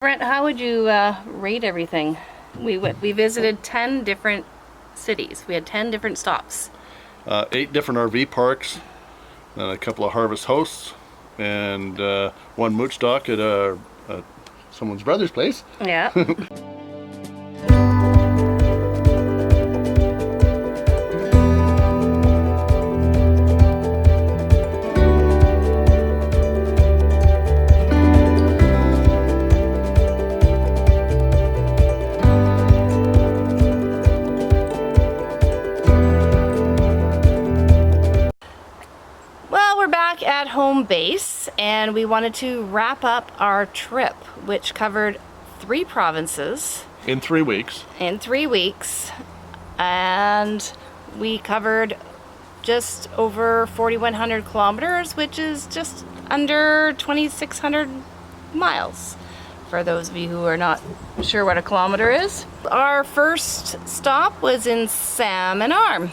Brent, how would you rate everything? We visited 10 different cities. We had 10 different stops. 8 different RV parks, a couple of harvest hosts, and one mooch dock at someone's brother's place. Yeah. Back at home base, and we wanted to wrap up our trip, which covered 3 provinces in 3 weeks. And we covered just over 4,100 kilometers, which is just under 2,600 miles. For those of you who are not sure what a kilometer is. Our first stop was in Salmon Arm.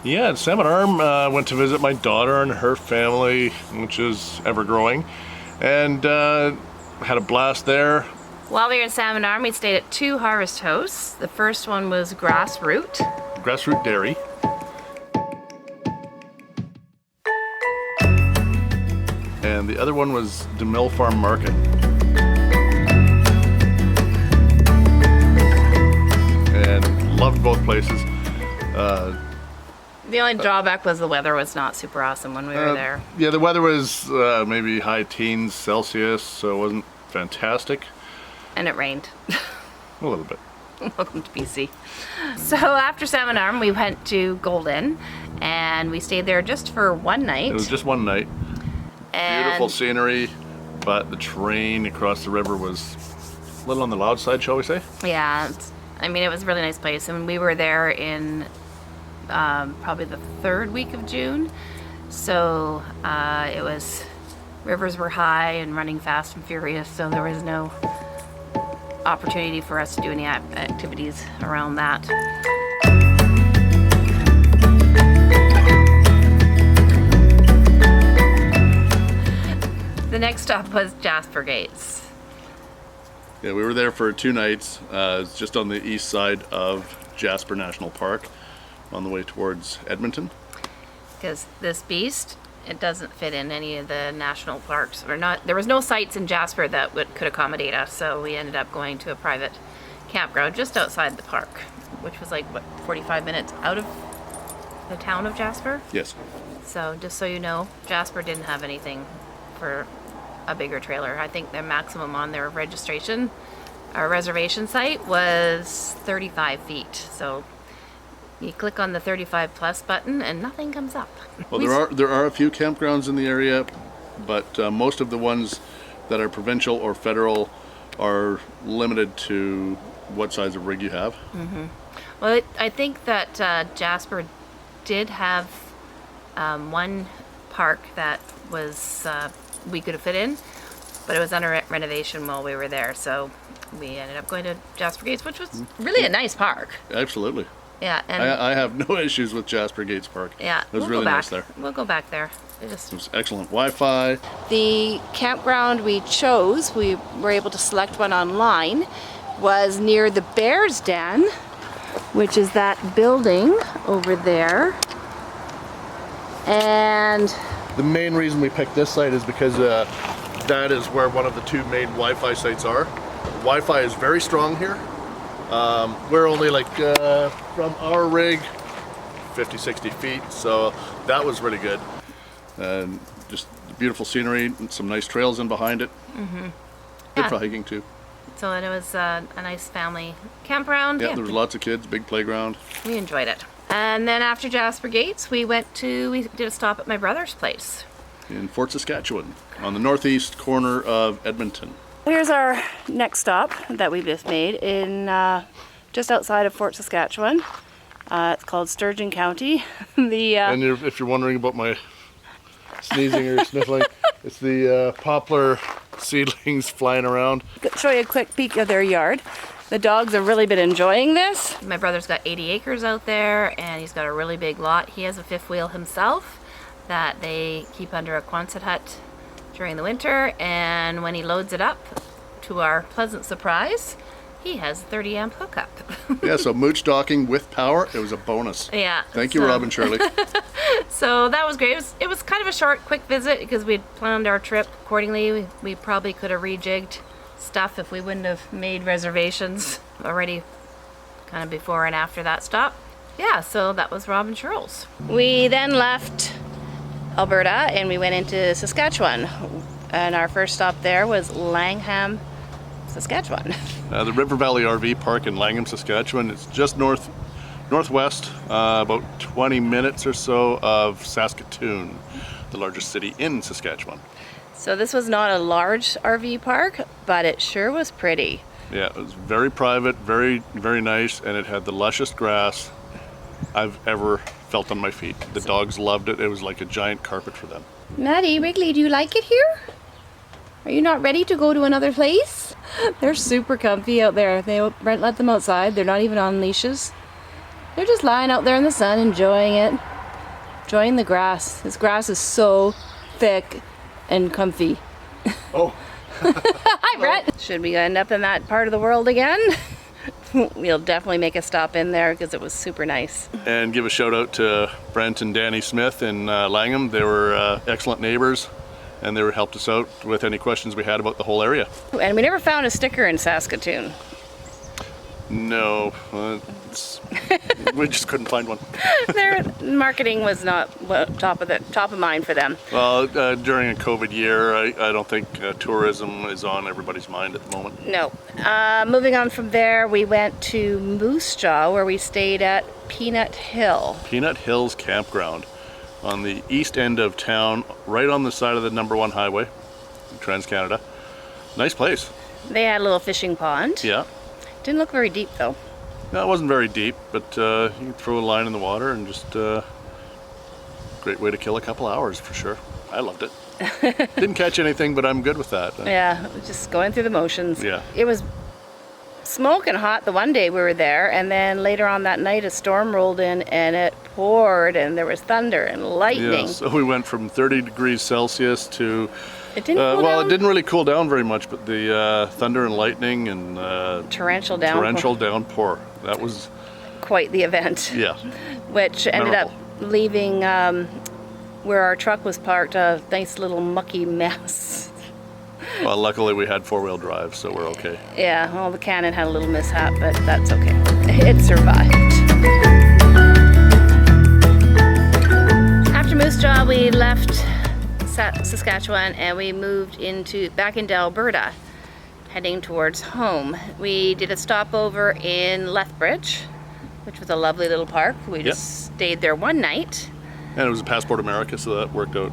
Yeah, at Salmon Arm, went to visit my daughter and her family, which is ever growing, and had a blast there. While we were in Salmon Arm, we stayed at 2 harvest hosts. The first one was Grassroot Dairy. And the other one was DeMille Farm Market. And loved both places. The only drawback was the weather was not super awesome when we were there. Yeah, the weather was maybe high teens Celsius, so it wasn't fantastic. And it rained. A little bit. Welcome to BC. So after Salmon Arm, we went to Golden, and we stayed there just for one night. It was just one night. And beautiful scenery, but the terrain across the river was a little on the loud side, shall we say? Yeah, I mean, it was a really nice place, and we were there in probably the 3rd week of June, so it was, rivers were high and running fast and furious, so there was no opportunity for us to do any activities around that. The next stop was Jasper Gates. Yeah, we were there for 2 nights. It's just on the east side of Jasper National Park, on the way towards Edmonton. Because this beast, it doesn't fit in any of the national parks. There was no sites in Jasper that could accommodate us, so we ended up going to a private campground just outside the park, which was like, what, 45 minutes out of the town of Jasper? Yes. So just so you know, Jasper didn't have anything for a bigger trailer. I think their maximum on their reservation site was 35 feet. So you click on the 35 plus button and nothing comes up. Well, there are a few campgrounds in the area, but most of the ones that are provincial or federal are limited to what size of rig you have. Mm-hmm. Well, I think that Jasper did have one park that was we could have fit in, but it was under renovation while we were there, so we ended up going to Jasper Gates, which was really a nice park. Absolutely. Yeah, and I have no issues with Jasper Gates Park. Yeah, it was really nice there. We'll go back there. It was excellent Wi-Fi. The campground we chose, we were able to select one online, was near the Bear's Den, which is that building over there. And the main reason we picked this site is because that is where one of the 2 main Wi-Fi sites are. Wi-Fi is very strong here. We're only like from our rig 50-60 feet, so that was really good. And just beautiful scenery and some nice trails in behind it. Mm-hmm. Good for hiking too. So it was a nice family campground. Yeah, there was lots of kids, big playground. We enjoyed it. And then after Jasper Gates, we did a stop at my brother's place. In Fort Saskatchewan, on the northeast corner of Edmonton. Here's our next stop that we just made in just outside of Fort Saskatchewan. It's called Sturgeon County. And if you're wondering about my sneezing or sniffling, it's the poplar seedlings flying around. Show you a quick peek of their yard. The dogs have really been enjoying this. My brother's got 80 acres out there, and he's got a really big lot. He has a 5th wheel himself that they keep under a Quonset hut during the winter, and when he loads it up to our pleasant surprise, he has a 30 amp hookup. Yeah, so mooch docking with power, it was a bonus. Yeah. Thank you, Rob and Shirley. So that was great. It was kind of a short, quick visit because we'd planned our trip accordingly. We probably could have rejigged stuff if we wouldn't have made reservations already kind of before and after that stop. Yeah, so that was Rob and Cheryl's. We then left Alberta and we went into Saskatchewan. And our first stop there was Langham, Saskatchewan. The River Valley RV Park in Langham, Saskatchewan. It's just northwest, about 20 minutes or so of Saskatoon, the largest city in Saskatchewan. So this was not a large RV park, but it sure was pretty. Yeah, it was very private, very, very nice, and it had the lushest grass I've ever felt on my feet. The dogs loved it. It was like a giant carpet for them. Maddie, Wrigley, do you like it here? Are you not ready to go to another place? They're super comfy out there. Brent let them outside. They're not even on leashes. They're just lying out there in the sun, enjoying it. Enjoying the grass. This grass is so thick and comfy. Oh. Hi, Brent. Should we end up in that part of the world again? We'll definitely make a stop in there because it was super nice. And give a shout out to Brent and Danny Smith in Langham. They were excellent neighbors, and they helped us out with any questions we had about the whole area. And we never found a sticker in Saskatoon. No, we just couldn't find one. Their marketing was not top of mind for them. Well, during a COVID year, I don't think tourism is on everybody's mind at the moment. No. Moving on from there, we went to Moose Jaw, where we stayed at Peanut Hill. Peanut Hills Campground on the east end of town, right on the side of the #1 highway, Trans-Canada. Nice place. They had a little fishing pond. Yeah. Didn't look very deep though. No, it wasn't very deep, but you can throw a line in the water and just great way to kill a couple hours for sure. I loved it. Didn't catch anything, but I'm good with that. Yeah, just going through the motions. Yeah. It was smoking hot the one day we were there, and then later on that night a storm rolled in and it poured and there was thunder and lightning. Yeah, so we went from 30 degrees Celsius to It didn't cool well, down? it didn't really cool down very much, but the thunder and lightning and Torrential downpour. That was quite the event. Yeah. Which ended up leaving where our truck was parked a nice little mucky mess. Well, luckily we had 4-wheel drive, so we're okay. Yeah, well, the Cannon had a little mishap, but that's okay. It survived. After Moose Jaw, we left Saskatchewan and we moved back into Alberta, heading towards home. We did a stopover in Lethbridge, which was a lovely little park. We just stayed there one night. And it was a Passport America, so that worked out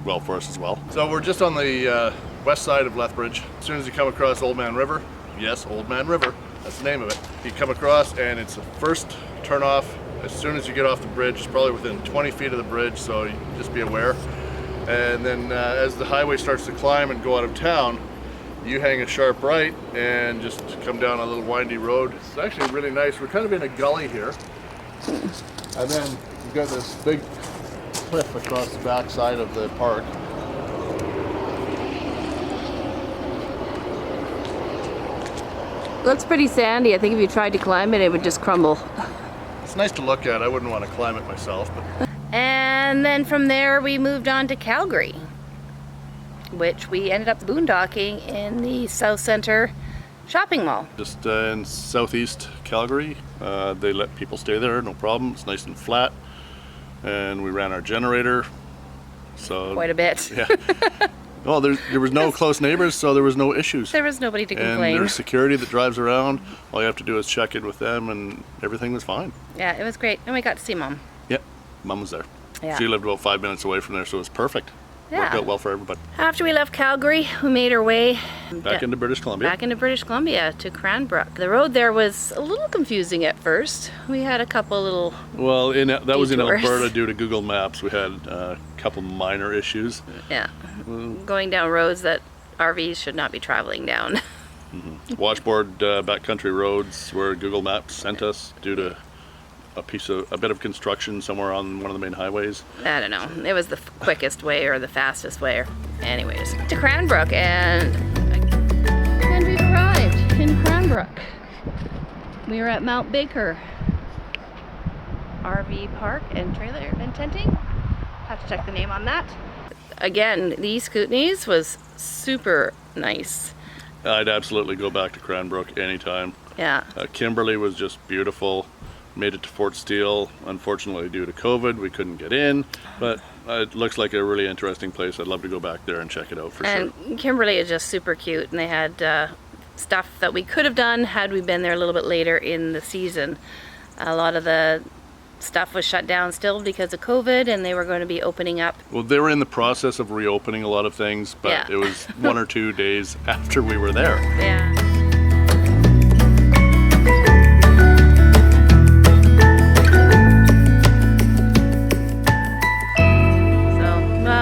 well for us as well. So we're just on the west side of Lethbridge. As soon as you come across Old Man River, yes, Old Man River, that's the name of it. You come across and it's the first turn off. As soon as you get off the bridge, it's probably within 20 feet of the bridge, so you just be aware. And then as the highway starts to climb and go out of town, you hang a sharp right and just come down a little windy road. It's actually really nice. We're kind of in a gully here. And then you've got this big cliff across the back side of the park. Looks pretty sandy. I think if you tried to climb it, it would just crumble. It's nice to look at. I wouldn't want to climb it myself, but. And then from there we moved on to Calgary, which we ended up boondocking in the South Centre shopping mall. Just in southeast Calgary. They let people stay there, no problem. It's nice and flat. And we ran our generator. So Quite a bit. Yeah. Well, there was no close neighbors, so there was no issues. There was nobody to complain. And there's security that drives around. All you have to do is check in with them, and everything was fine. Yeah, it was great. And we got to see Mom. Yep, Mom was there. Yeah. She lived about 5 minutes away from there, so it was perfect. Yeah. Worked out well for everybody. After we left Calgary, we made our way Back into British Columbia. Back into British Columbia to Cranbrook. The road there was a little confusing at first. We had a couple little Well, that was in detours. Alberta due to Google Maps. We had a couple minor issues. Yeah, going down roads that RVs should not be traveling down. Washboard backcountry roads where Google Maps sent us due to a bit of construction somewhere on one of the main highways. I don't know. It was the quickest way or the fastest way. Anyways, to Cranbrook, and back. We were at Mount Baker RV Park and Trailer and Tenting. Have to check the name on that. Again, these Kootenays was super nice. I'd absolutely go back to Cranbrook anytime. Yeah. Kimberley was just beautiful. Made it to Fort Steele. Unfortunately, due to COVID, we couldn't get in, but it looks like a really interesting place. I'd love to go back there and check it out for sure. And Kimberley is just super cute, and they had stuff that we could have done had we been there a little bit later in the season. A lot of the stuff was shut down still because of COVID, and they were going to be opening up. Well, they were in the process of reopening a lot of things, but Yeah. it was 1 or 2 days after we were there. Yeah.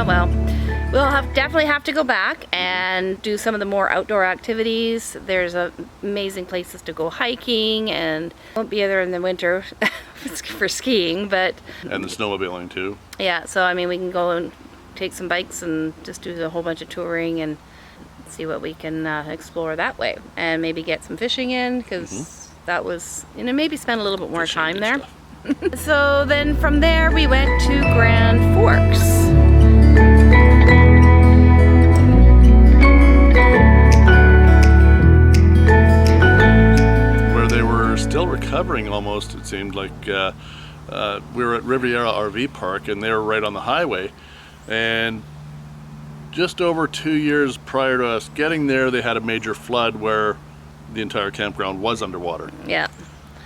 Well, we'll definitely have to go back and do some of the more outdoor activities. There's amazing places to go hiking, and won't be there in the winter for skiing, but And the snowmobiling too. yeah, so I mean we can go and take some bikes and just do a whole bunch of touring and see what we can explore that way, and maybe get some fishing in, because that was, you know, maybe spend a little bit more Fishing time and there. stuff. So then from there we went to Grand Forks. Where they were still recovering almost, it seemed like. We were at Riviera RV Park, and they were right on the highway. And just over 2 years prior to us getting there, they had a major flood where the entire campground was underwater, Yeah.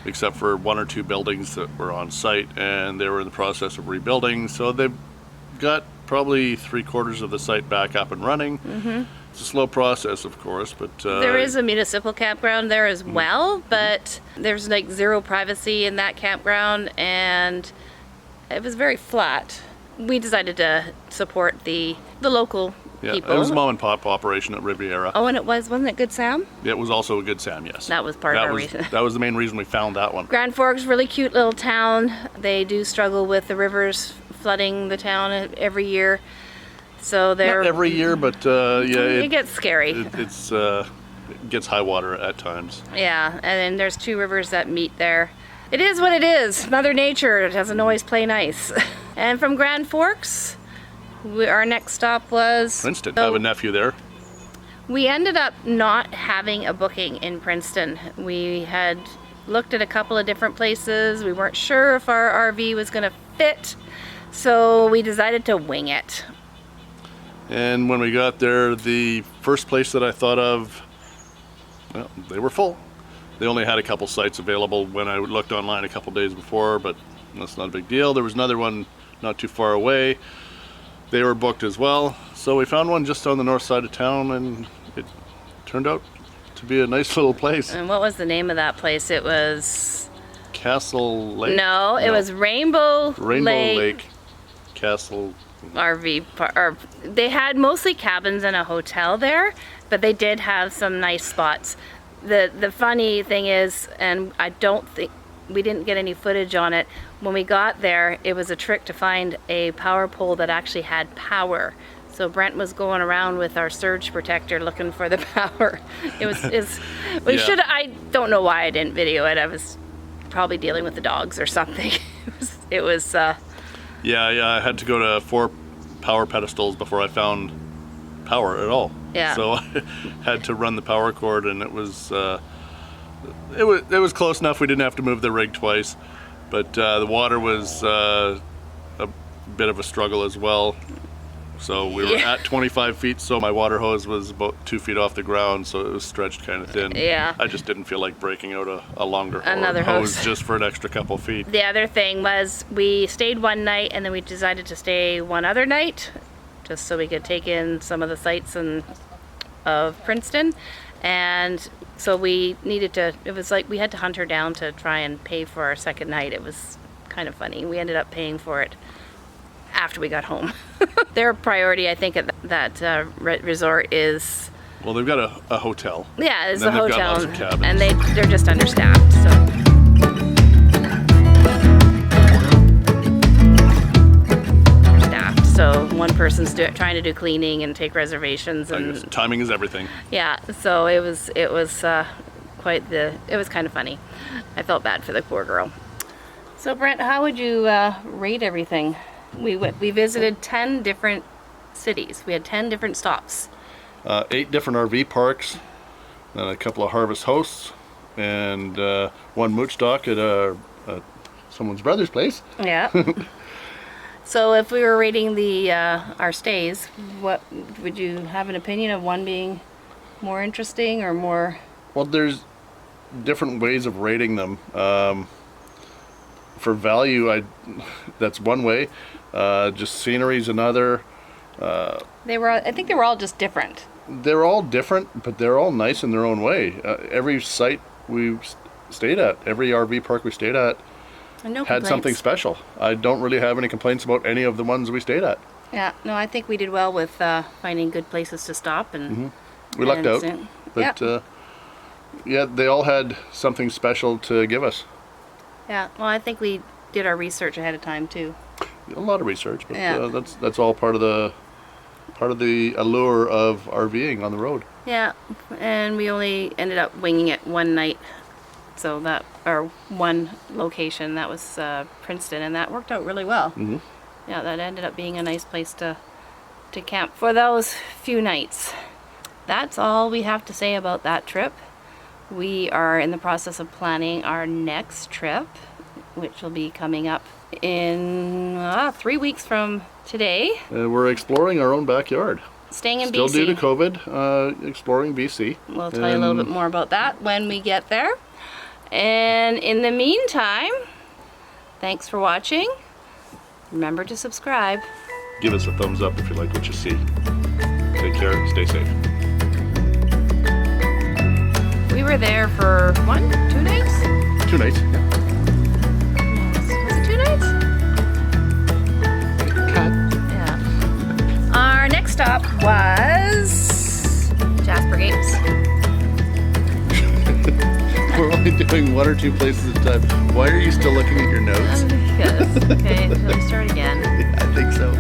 except for 1 or 2 buildings that were on site, and they were in the process of rebuilding. So they've got probably 3/4 of the site back up and running. It's a slow process, of course, but There is a municipal campground there as well, but there's like zero privacy in that campground, and it was very flat. We decided to support the local yeah, people. it was a mom and pop operation at Riviera. Oh, and wasn't it Good Sam? It was also a Good Sam, yes. That was part of our was, reason. That was the main reason we found that one. Grand Forks, really cute little town. They do struggle with the rivers flooding the town every year. So they're Not every year, but yeah, it gets scary. it gets high water at times. Yeah, and then there's 2 rivers that meet there. It is what it is. Mother Nature doesn't always play nice. And from Grand Forks, our next stop was Princeton. I have a nephew there. We ended up not having a booking in Princeton. We had looked at a couple of different places. We weren't sure if our RV was going to fit, so we decided to wing it. And when we got there, the first place that I thought of, well, they were full. They only had a couple sites available when I looked online a couple days before, but that's not a big deal. There was another one not too far away. They were booked as well. So we found one just on the north side of town, and it turned out to be a nice little place. And what was the name of that place? It was... Castle Lake? No, it was Rainbow Lake Castle. RV park. Or they had mostly cabins and a hotel there, but they did have some nice spots. The funny thing is, and I don't think we didn't get any footage on it, when we got there, it was a trick to find a power pole that actually had power. So Brent was going around with our surge protector looking for the power. We Yeah. should. I don't know why I didn't video it. I was probably dealing with the dogs or something. It was Yeah, I had to go to 4 power pedestals before I found power at all. Yeah. So I had to run the power cord, and it was close enough. We didn't have to move the rig twice, but the water was a bit of a struggle as well. So we were at 25 feet, so my water hose was about 2 feet off the ground, so it was stretched kind of thin. Yeah. I just didn't feel like breaking out a longer Another hose hose. just for an extra couple feet. The other thing was we stayed one night, and then we decided to stay one other night just so we could take in some of the sights of Princeton. And so we needed to, it was like we had to hunt her down to try and pay for our second night. It was kind of funny. We ended up paying for it after we got home. Their priority, I think, at that resort is... Well, they've got a hotel. Yeah, it's And a then they've got hotel, lots of cabins. and they're just understaffed, so... So one person's trying to do cleaning and take reservations, I and guess timing is everything. yeah, so it was it was kind of funny. I felt bad for the poor girl. So Brent, how would you rate everything? We visited 10 different cities. We had 10 different stops. 8 different RV parks, and a couple of harvest hosts, and one mooch dock at someone's brother's place. Yeah. So if we were rating our stays, what would you have an opinion of one being more interesting or more? Well, there's different ways of rating them. For value, that's one way. Just scenery's another. I think they were all just different. They're all different, but they're all nice in their own way. Every site we stayed at, every RV park we stayed at, No had something complaints. special. I don't really have any complaints about any of the ones we stayed at. Yeah, no, I think we did well with finding good places to stop and. We lucked out, and- but yeah. yeah, they all had something special to give us. Yeah, well, I think we did our research ahead of time too. A lot of research, but Yeah. that's all part of the allure of RVing on the road. Yeah, and we only ended up winging it one night, so one location, that was Princeton, and that worked out really well. Mm-hmm. Yeah, that ended up being a nice place to camp for those few nights. That's all we have to say about that trip. We are in the process of planning our next trip, which will be coming up in 3 weeks from today. We're exploring our own backyard. Staying in Still BC. due to COVID, exploring BC. We'll tell you a little bit more about that when we get there. And in the meantime, thanks for watching. Remember to subscribe. Give us a thumbs up if you like what you see. Take care, stay safe. We were there for 2 nights? 2 nights. Was it 2 nights? Cut. Yeah. Our next stop was Jasper Gates. We're only doing 1 or 2 places at a time. Why are you still looking at your notes? Because, okay, shall we start again? I think so.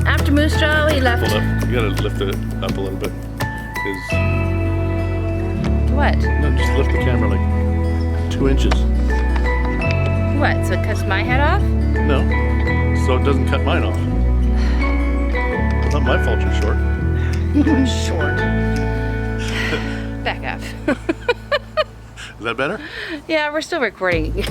After Moose Jaw, we left. Hold up. You gotta lift it up a little bit. What? No, just lift the camera like 2 inches. What? So it cuts my head off? No. So it doesn't cut mine off. It's not my fault you're short. Short. Back up. Is that better? Yeah, we're still recording.